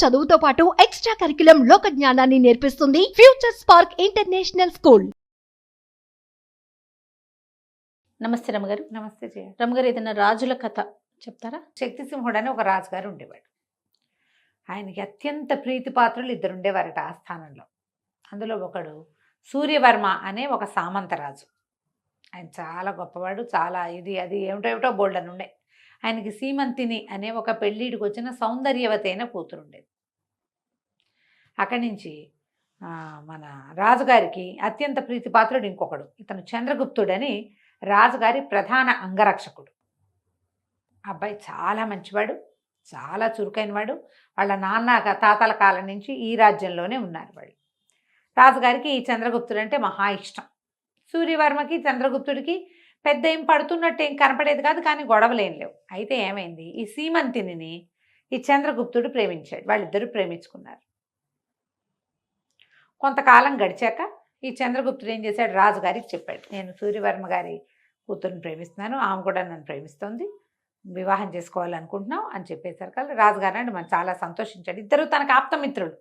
చదువుతో పాటు extra curriculum లోక జ్ఞానాన్ని నేర్పిస్తుంది ఫ్యూచర్ స్పార్క్ ఇంటర్నేషనల్ స్కూల్. నమస్తే రమగారు. నమస్తే జయ. రమగారు, ఏదైనా రాజుల కథ చెప్తారా? శక్తిసింహుడు అని ఒక రాజుగారు ఉండేవాడు. ఆయనకి అత్యంత ప్రీతిపాత్రులు ఇద్దరు ఉండేవారట ఆ స్థానంలో. అందులో ఒకడు సూర్యవర్మ అనే ఒక సామంతరాజు. ఆయన చాలా గొప్పవాడు, చాలా ఇది అది ఏమిటో బోల్డన్ ఉండే. ఆయనకి సీమంతిని అనే ఒక పెళ్ళిడికి వచ్చిన సౌందర్యవతి అయిన కూతురు ఉండేది. అక్కడి నుంచి మన రాజుగారికి అత్యంత ప్రీతిపాత్రుడు ఇంకొకడు, ఇతను చంద్రగుప్తుడని రాజుగారి ప్రధాన అంగరక్షకుడు. అబ్బాయి చాలా మంచివాడు, చాలా చురుకైనవాడు. వాళ్ళ నాన్న తాతల కాలం నుంచి ఈ రాజ్యంలోనే ఉన్నారు వాళ్ళు. రాజుగారికి ఈ చంద్రగుప్తుడు అంటే మహా ఇష్టం. సూర్యవర్మకి చంద్రగుప్తుడికి పెద్ద ఏం పడుతున్నట్టు ఏం కనపడేది కాదు, కానీ గొడవలేం లేవు. అయితే ఏమైంది, ఈ సీమంతిని ఈ చంద్రగుప్తుడు ప్రేమించాడు. వాళ్ళిద్దరూ ప్రేమించుకున్నారు. కొంతకాలం గడిచాక ఈ చంద్రగుప్తుడు ఏం చేశాడు, రాజుగారికి చెప్పాడు, నేను సూర్యవర్మ గారి కూతురుని ప్రేమిస్తున్నాను, ఆమె కూడా నన్ను ప్రేమిస్తోంది, వివాహం చేసుకోవాలనుకుంటున్నాం అని చెప్పేసరికి రాజుగారు అంటే మనం చాలా సంతోషించాడు. ఇద్దరు తనకు ఆప్తమిత్రులు.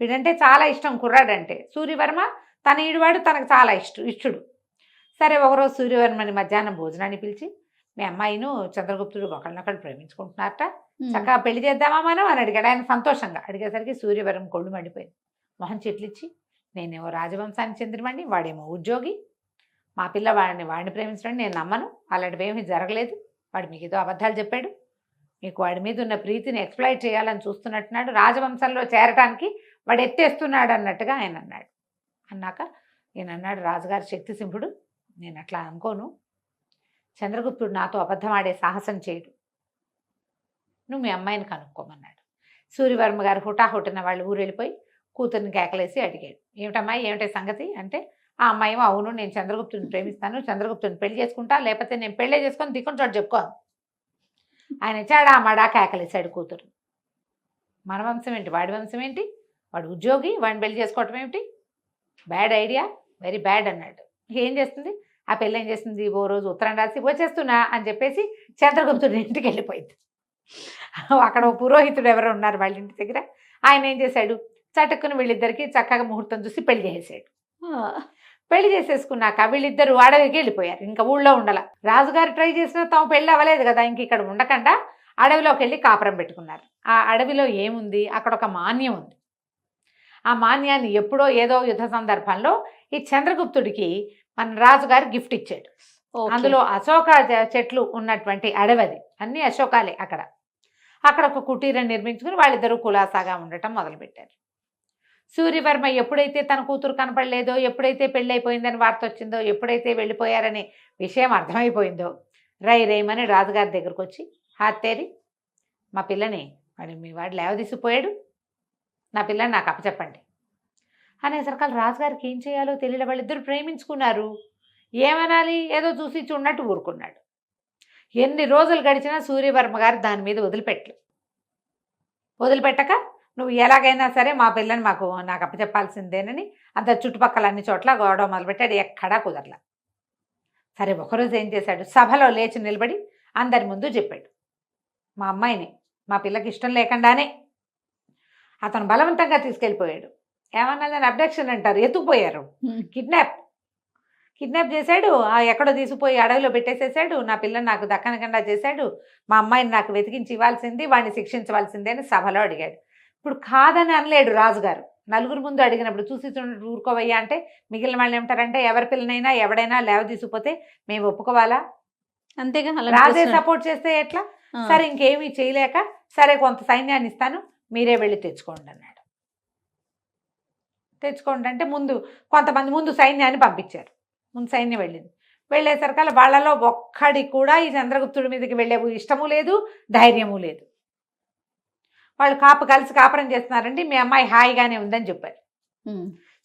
వీడంటే చాలా ఇష్టం కుర్రాడంటే. సూర్యవర్మ తన ఈడువాడు, తనకు చాలా ఇష్టడు. సరే, ఒకరోజు సూర్యవర్మని మధ్యాహ్నం భోజనాన్ని పిలిచి, మీ అమ్మాయిను చంద్రగుప్తుడు ఒకళ్ళనొకళ్ళు ప్రేమించుకుంటున్నారట, చక్కగా పెళ్లి చేద్దామా మనం అని అడిగాడు. ఆయన సంతోషంగా అడిగేసరికి సూర్యవర్మ కొళ్ళు మండిపోయింది. మొహం చెట్లిచ్చి, నేనేమో రాజవంశానికి చెందినవాడిని, వాడేమో ఉద్యోగి, మా పిల్ల వాడిని ప్రేమించడం నేను నమ్మను, అలాంటివేమీ జరగలేదు, వాడు మీకు ఏదో అబద్ధాలు చెప్పాడు, మీకు వాడి మీద ఉన్న ప్రీతిని ఎక్స్ప్లాయిట్ చేయాలని చూస్తున్నట్టున్నాడు, రాజవంశంలో చేరటానికి వాడు ఎత్తేస్తున్నాడు అన్నట్టుగా ఆయన అన్నాడు. అన్నాక నేను అన్నాడు, రాజుగారి శక్తిసింహుడు, నేను అట్లా అనుకోను, చంద్రగుప్తుడు నాతో అబద్ధం ఆడే సాహసం చేయడు, నువ్వు మీ అమ్మాయిని కనుక్కోమన్నాడు. సూర్యవర్మ గారు హుటాహుటిన వాళ్ళు ఊరు వెళ్ళిపోయి కూతుర్ని కేకలేసి అడిగాడు, ఏమిటమ్మాయి ఏమిటే సంగతి అంటే, ఆ అమ్మాయి ఏమో, అవును నేను చంద్రగుప్తుని ప్రేమిస్తాను, చంద్రగుప్తుని పెళ్లి చేసుకుంటా, లేకపోతే నేను పెళ్ళే చేసుకొని దిక్కుని చోటు చెప్పుకోను. ఆయన ఇచ్చాడా మడా కేకలేసాడు కూతురు. మన వంశం ఏంటి, వాడి వంశం ఏంటి, వాడు ఉద్యోగి, వాడిని పెళ్లి చేసుకోవటం ఏమిటి, బ్యాడ్ ఐడియా, వెరీ బ్యాడ్ అన్నాడు. ఏం చేస్తుంది ఆ పెళ్ళి, ఏం చేస్తుంది, ఓ రోజు ఉత్తరం రాసి వచ్చేస్తున్నా అని చెప్పేసి చంద్రగుప్తుడి ఇంటికి వెళ్ళిపోయింది. అక్కడ ఓ పురోహితుడు ఎవరో ఉన్నారు వాళ్ళ ఇంటి దగ్గర. ఆయన ఏం చేశాడు, చటుక్కుని వీళ్ళిద్దరికి చక్కగా ముహూర్తం చూసి పెళ్లి చేసేసాడు. పెళ్లి చేసేసుకున్నాక వీళ్ళిద్దరు అడవికి వెళ్ళిపోయారు, ఇంకా ఊళ్ళో ఉండాల. రాజుగారు ట్రై చేసినా తాము పెళ్ళి అవ్వలేదు కదా, ఇంక ఇక్కడ ఉండకుండా అడవిలోకి వెళ్ళి కాపురం పెట్టుకున్నారు. ఆ అడవిలో ఏముంది, అక్కడ ఒక మాన్యం ఉంది. ఆ మాన్యాన్ని ఎప్పుడో ఏదో యుద్ధ సందర్భంలో ఈ చంద్రగుప్తుడికి మన రాజుగారు గిఫ్ట్ ఇచ్చాడు. అందులో అశోక చెట్లు ఉన్నటువంటి అడవి, అన్ని అశోకాలే. అక్కడ ఒక కుటీరం నిర్మించుకుని వాళ్ళిద్దరూ కులాసాగా ఉండటం మొదలుపెట్టారు. సూర్యవర్మ ఎప్పుడైతే తన కూతురు కనపడలేదో, ఎప్పుడైతే పెళ్ళైపోయిందని వార్త వచ్చిందో, ఎప్పుడైతే వెళ్ళిపోయారనే విషయం అర్థమైపోయిందో, రేమని రాజుగారి దగ్గరకు వచ్చి, హాత్తేరి మా పిల్లని మీ వాడు లేవదీసిపోయాడు, నా పిల్లని నాకు అప్పచెప్పండి అనేసరికి రాజుగారికి ఏం చేయాలో తెలియదు. వాళ్ళిద్దరు ప్రేమించుకున్నారు, ఏమనాలి, ఏదో చూసి చూడనట్టు ఊరుకున్నాడు. ఎన్ని రోజులు గడిచినా సూర్యవర్మ గారు దాని మీద వదిలిపెట్టక, నువ్వు ఎలాగైనా సరే మా పిల్లని నాకు అప్పచెప్పాల్సిందేనని అంత చుట్టుపక్కల అన్ని చోట్ల గొడవ మొదలుపెట్టాడు. ఎక్కడా కుదరలా. సరే, ఒకరోజు ఏం చేశాడు, సభలో లేచి నిలబడి అందరి ముందు చెప్పాడు, మా అమ్మాయిని మా పిల్లకి ఇష్టం లేకుండానే అతను బలవంతంగా తీసుకెళ్ళిపోయాడు. ఏమన్నదని అబ్డక్షన్ అంటారు, ఎత్తుకుపోయారు, కిడ్నాప్ చేశాడు, ఎక్కడో తీసుకుపోయి అడవిలో పెట్టేసేసాడు, నా పిల్లని నాకు దక్కనకుండా చేశాడు, మా అమ్మాయిని నాకు వెతికించి ఇవ్వాల్సింది, వాడిని శిక్షించవలసిందే అని సభలో అడిగాడు. ఇప్పుడు కాదని అనలేడు రాజుగారు. నలుగురు ముందు అడిగినప్పుడు చూసి ఊరుకోవయ్యా అంటే మిగిలిన వాళ్ళు ఏమంటారంటే, ఎవరి పిల్లనైనా ఎవడైనా లేవ తీసుకుపోతే మేము ఒప్పుకోవాలా, అంతేగా, రాజే సపోర్ట్ చేస్తే ఎట్లా, సరే ఇంకేమీ చేయలేక, సరే కొంత సైన్యాన్ని ఇస్తాను, మీరే వెళ్ళి తెచ్చుకోండి అన్నాడు. తెచ్చుకోండి అంటే కొంతమంది ముందు సైన్యాన్ని పంపించారు. ముందు సైన్యం వెళ్ళింది. వెళ్ళేసరికి వాళ్ళలో ఒక్కడి కూడా ఈ చంద్రగుప్తుడి మీదకి వెళ్ళే ఇష్టము లేదు, ధైర్యము లేదు. వాళ్ళు కలిసి కాపురం చేస్తున్నారండి, మీ అమ్మాయి హాయిగానే ఉందని చెప్పారు.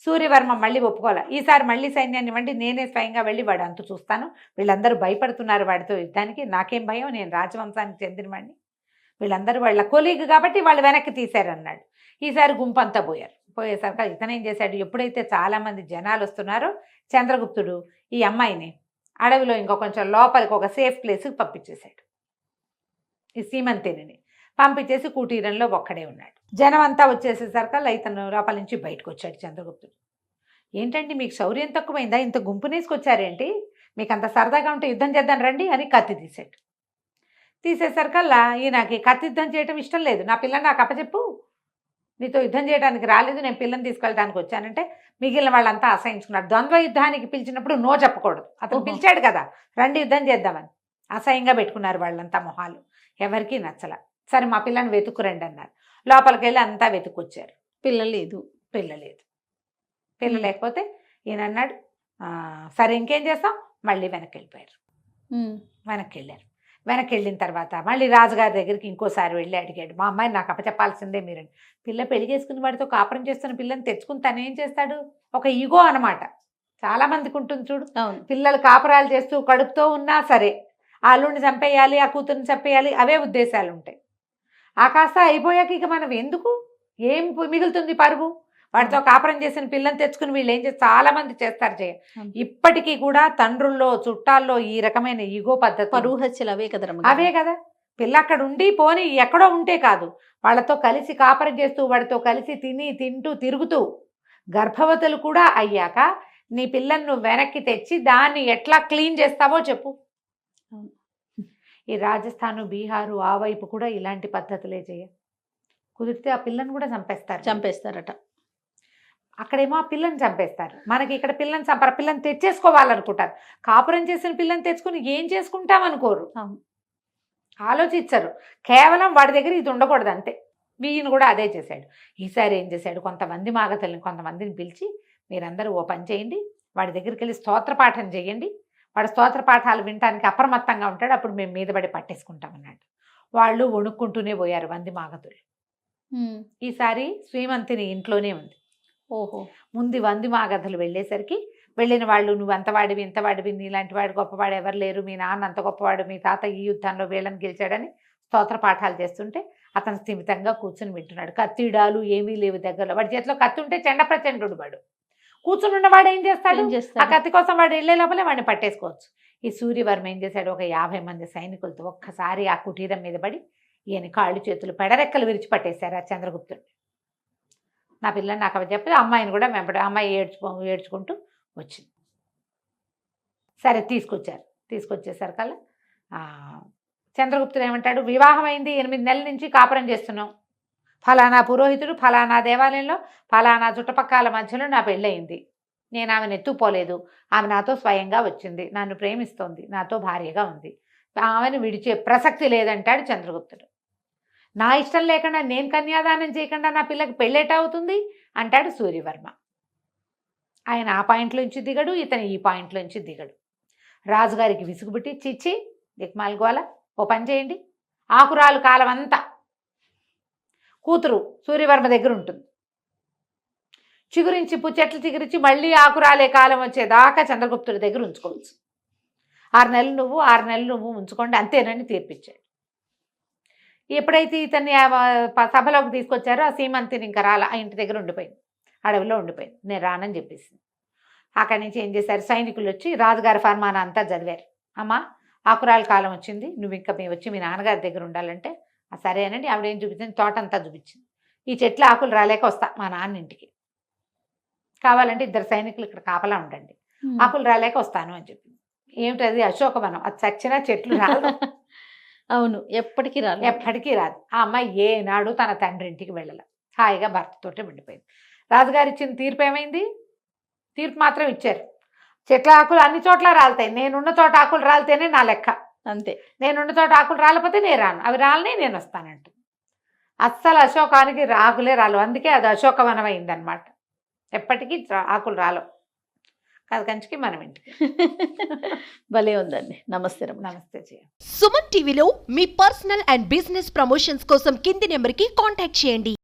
సూర్యవర్మ మళ్ళీ ఒప్పుకోవాలి. ఈసారి మళ్ళీ సైన్యాన్ని ఇవ్వండి, నేనే స్వయంగా వెళ్ళి వాడు అంతు చూస్తాను, వీళ్ళందరూ భయపడుతున్నారు వాడితో యుద్ధానికి, నాకేం భయం, నేను రాజవంశానికి చెందిన వాడిని, వీళ్ళందరూ వాళ్ళ కొలీగ్ కాబట్టి వాళ్ళు వెనక్కి తీశారన్నాడు. ఈసారి గుంపంతా పోయేసరికి ఇతనేం చేశాడు, ఎప్పుడైతే చాలామంది జనాలు వస్తున్నారో చంద్రగుప్తుడు ఈ అమ్మాయిని అడవిలో ఇంకో కొంచెం లోపలికి ఒక సేఫ్ ప్లేస్కి పంపించేశాడు. ఈ సీమంతిని పంపించేసి కుటీరంలో ఒక్కడే ఉన్నాడు. జనం అంతా వచ్చేసేసరికల్లా ఇతను లోపల నుంచి బయటకు వచ్చాడు చంద్రగుప్తుడు. ఏంటండి మీకు శౌర్యం తక్కువైందా, ఇంత గుంపునేసుకొచ్చారేంటి, మీకు అంత సరదాగా ఉంటే యుద్ధం చేద్దాం రండి అని కత్తి తీసాడు. తీసేసరికల్లా ఈయనకి కత్తి యుద్ధం చేయడం ఇష్టం లేదు. నా పిల్లని నాకు అప్పచెప్పు, నీతో యుద్ధం చేయడానికి రాలేదు, నేను పిల్లని తీసుకెళ్ళడానికి వచ్చానంటే మిగిలిన వాళ్ళంతా అసహించుకున్నారు. ద్వంద్వ యుద్ధానికి పిలిచినప్పుడు నో చెప్పకూడదు. అతను పిలిచాడు కదా రండి యుద్ధం చేద్దామని, అసహ్యంగా పెట్టుకున్నారు వాళ్ళంతా మొహాలు, ఎవరికీ నచ్చల. సరే మా పిల్లని వెతుక్కురండి అన్నారు. లోపలికి వెళ్ళి అంతా వెతుక్కొచ్చారు. పిల్ల లేదు. పిల్ల లేకపోతే ఈయన అన్నాడు సరే ఇంకేం చేస్తాం, మళ్ళీ వెనక్కి వెళ్ళిపోయారు. వెనక్కి వెళ్ళిన తర్వాత మళ్ళీ రాజుగారి దగ్గరికి ఇంకోసారి వెళ్ళి అడిగాడు, మా అమ్మాయిని నాకు అప్పచెప్పాల్సిందే మీరండి. పిల్ల పెళ్లి చేసుకుని వాడితో కాపురం చేస్తున్న పిల్లని తెచ్చుకుని తను ఏం చేస్తాడు, ఒక ఈగో అనమాట. చాలా మందికి ఉంటుంది చూడు, పిల్లలు కాపురాలు చేస్తూ కడుపుతో ఉన్నా సరే ఆ అల్లుడిని చంపేయాలి, ఆ కూతుర్ని చంపేయాలి, అవే ఉద్దేశాలు ఉంటాయి. ఆ కాస్త అయిపోయాక ఇక మనం ఎందుకు, ఏం మిగులుతుంది పరుగు, వాడితో కాపురం చేసిన పిల్లని తెచ్చుకుని వీళ్ళు ఏం చేస్తారు, చాలా మంది చేస్తారు ఇప్పటికీ కూడా తండ్రుల్లో చుట్టాల్లో ఈ రకమైన ఈగో పద్ధతి, పరువు హత్యలు అవే కదా. అవే కదా. పిల్ల అక్కడ ఉండి పోని ఎక్కడో ఉంటే కాదు, వాళ్ళతో కలిసి కాపురం చేస్తూ వాడితో కలిసి తింటూ తిరుగుతూ గర్భవతులు కూడా అయ్యాక నీ పిల్లని నువ్వు వెనక్కి తెచ్చి దాన్ని ఎట్లా క్లీన్ చేస్తావో చెప్పు. ఈ రాజస్థాను బీహారు ఆ వైపు కూడా ఇలాంటి పద్ధతులే కుదిరితే ఆ పిల్లని కూడా చంపేస్తారట. అక్కడేమో ఆ పిల్లని చంపేస్తారు, మనకి ఇక్కడ పిల్లని చంపరు, పిల్లని తెచ్చేసుకోవాలనుకుంటారు. కాపురం చేసిన పిల్లని తెచ్చుకుని ఏం చేసుకుంటామనుకోరు, ఆలోచించరు. కేవలం వాడి దగ్గర ఇది ఉండకూడదు అంతే. ఈయన కూడా అదే చేశాడు. ఈసారి ఏం చేశాడు, కొంతమందిని పిలిచి మీరందరూ ఓ పని చేయండి, వాడి దగ్గరికి వెళ్ళి స్తోత్రపాఠం చేయండి, వాడు స్తోత్ర పాఠాలు వినటానికి అప్రమత్తంగా ఉంటాడు, అప్పుడు మేము మీద పడి పట్టేసుకుంటామన్నాడు. వాళ్ళు వణుక్కుంటూనే పోయారు వంది మాగతులు. ఈసారి శ్రీమంతిని ఇంట్లోనే ఉంది. ముందు వంది మాగధులు వెళ్ళేసరికి వెళ్ళిన వాళ్ళు నువ్వు అంతవాడివి ఇంతవాడివి, నీలాంటి వాడు గొప్పవాడు ఎవరు లేరు, మీ నాన్న అంత గొప్పవాడు, మీ తాత ఈ యుద్ధంలో వీళ్ళని గెలిచాడని స్తోత్ర పాఠాలు చేస్తుంటే అతను స్థిమితంగా కూర్చుని వింటున్నాడు. కత్తిడాలు ఏమీ లేవు దగ్గరలో, వాడి చేతిలో కత్తి ఉంటే చెండ ప్రచండు వాడు. కూర్చుని ఉన్నవాడు ఏం చేస్తాడు, ఆ కత్తి కోసం వాడు వెళ్ళే లోపలే వాడిని పట్టేసుకోవచ్చు. ఈ సూర్యవర్మ ఏం చేశాడు, ఒక 50 మంది సైనికులతో ఒక్కసారి ఆ కుటీరం మీద పడి ఈయన కాళ్ళు చేతులు పెడరెక్కలు విరిచి పట్టేశారు ఆ చంద్రగుప్తుడు. నా పిల్లని నాకు అవి చెప్పి అమ్మాయిని కూడా వెంబడి, అమ్మాయి ఏడ్చుకుంటూ వచ్చింది. సరే తీసుకొచ్చేసరికల్లా చంద్రగుప్తుడు ఏమంటాడు, వివాహం అయింది 8 నెలల నుంచి కాపురం చేస్తున్నాం, ఫలానా పురోహితుడు ఫలానా దేవాలయంలో ఫలానా చుట్టుపక్కల మధ్యలో నా పెళ్ళయింది, నేను ఆమెను ఎత్తుపోలేదు, ఆమె నాతో స్వయంగా వచ్చింది, నన్ను ప్రేమిస్తోంది, నాతో భార్యగా ఉంది, ఆమెను విడిచే ప్రసక్తి లేదంటాడు చంద్రగుప్తుడు. నా ఇష్టం లేకుండా నేను కన్యాదానం చేయకుండా నా పిల్లకి పెళ్ళేట అవుతుంది అంటాడు సూర్యవర్మ. ఆయన ఆ పాయింట్లోంచి దిగడు, ఇతను ఈ పాయింట్లోంచి దిగడు. రాజుగారికి విసుగుబుట్టి చిచ్చి దిక్మాల్గోల, ఓ పని చేయండి, ఆకురాలు కాలం అంతా కూతురు సూర్యవర్మ దగ్గర ఉంటుంది, చిగురించి చెట్లు చిగురించి మళ్ళీ ఆకురాలే కాలం వచ్చేదాకా చంద్రగుప్తుడి దగ్గర ఉంచుకోవచ్చు. 6 నెలలు నువ్వు 6 నెలలు నువ్వు ఉంచుకోండి అంతేనని తీర్పిచ్చాడు. ఎప్పుడైతే ఇతన్ని సభలోకి తీసుకొచ్చారో ఆ సీమంతిని ఇంకా రాల, ఆ ఇంటి దగ్గర ఉండిపోయింది, అడవిలో ఉండిపోయింది, నేను రానని చెప్పేసింది. అక్కడి నుంచి ఏం చేశారు, సైనికులు వచ్చి రాజుగారి ఫర్మానా అంతా చదివారు. అమ్మా ఆకురాల కాలం వచ్చింది, నువ్వు ఇంకా వచ్చి మీ నాన్నగారి దగ్గర ఉండాలంటే సరేనండి. ఆవిడేం చూపించింది, తోట అంతా చూపించింది, ఈ చెట్ల ఆకులు రాలేక వస్తా మా నాన్న ఇంటికి, కావాలంటే 2 సైనికులు ఇక్కడ కాపలా ఉండండి, ఆకులు రాలేక వస్తాను అని చెప్పింది. ఏమిటది, అశోకవనం, అది చచ్చినా చెట్లు రాదు. అవును, ఎప్పటికీ రాదు. ఆ అమ్మాయి ఏనాడు తన తండ్రి ఇంటికి వెళ్ళాల, హాయిగా భర్తతోటే ఉండిపోయింది. రాజుగారు ఇచ్చిన తీర్పు ఏమైంది, తీర్పు మాత్రం ఇచ్చారు, చెట్ల ఆకులు అన్ని చోట్ల రాలుతాయి, నేనున్న చోట ఆకులు రాలితేనే నా లెక్క, అంతే, నేనున్న చోట ఆకులు రాలిపోతే నేను రాను, అవి రాలని నేను వస్తానంట. అస్సలు అశోకానికి ఆకులే రాలు, అందుకే అది అశోకవనం అయిందనమాట. ఎప్పటికీ ఆకులు రాలవు, కంచికి మనం ఇంటికి. భలే ఉందండి. నమస్తే. నమస్తే. సుమన్ టీవీలో మీ పర్సనల్ అండ్ బిజినెస్ ప్రమోషన్స్ కోసం కింది నెంబర్కి కాంటాక్ట్ చేయండి.